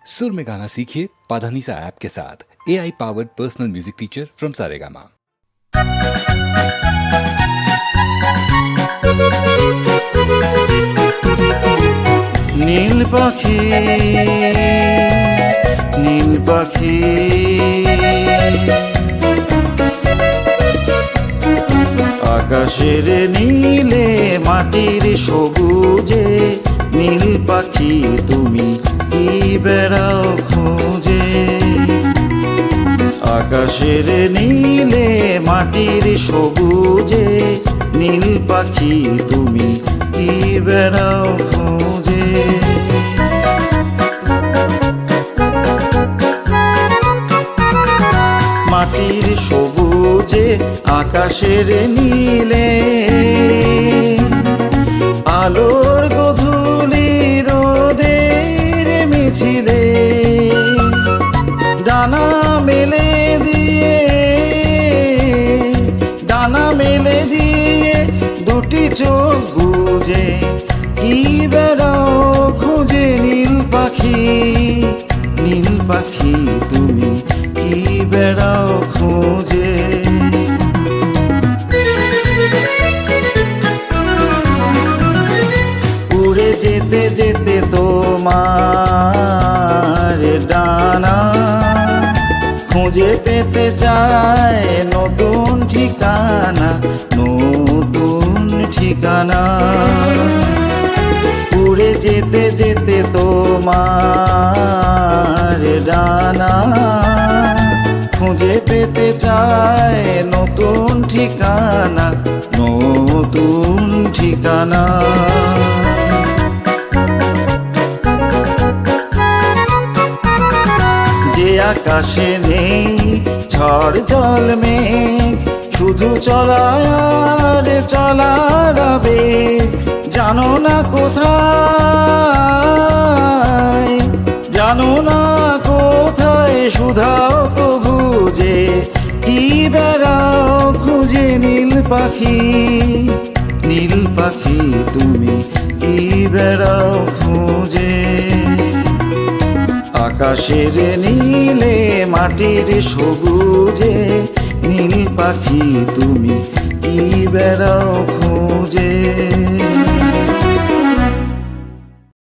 सुर में गाना सीखिए पाधानीसा ऐप के साथ। AI powered personal music teacher from Saregama. নীল পাখি নীল পাখি আকাশের নীলে মাটির সবুজে নীল পাখি তুমি কি বেড়াও খোঁজে। আকাশের নীলে মাটির সবুজে নীল পাখি তুমি কি বেড়াও খোঁজে। মাটির সবুজে আকাশের নীলে আলোর গধূলি রোদের মিছিলে ডানা মেলে দিয়ে দুটি চোখ বুজে কি বেড়াও খুঁজে নীল পাখি নীল পাখি তুমি কি বেড়াও খুঁজে। উড়ে যেতে যেতে তোমার ডানা খুঁজে পেতে চায় নতুন ঠিকানা নতুন ঠিকানা। উড়ে যেতে যেতে তোমার ডানা খুঁজে পেতে চায় নতুন ঠিকানা নতুন ঠিকানা। যে আকাশে নেই ঝড় জল মেঘ শুধু চলার আর চলার আবেগ জানো না কোথায় শুধাও তো বুঝে কি বেড়াও খুঁজে নীল পাখি নীল পাখি তুমি কি বেড়াও খুঁজে। আকাশের নীলে মাটির সবুজে নীল পাখি তুমি কি বেড়াও খুঁজে।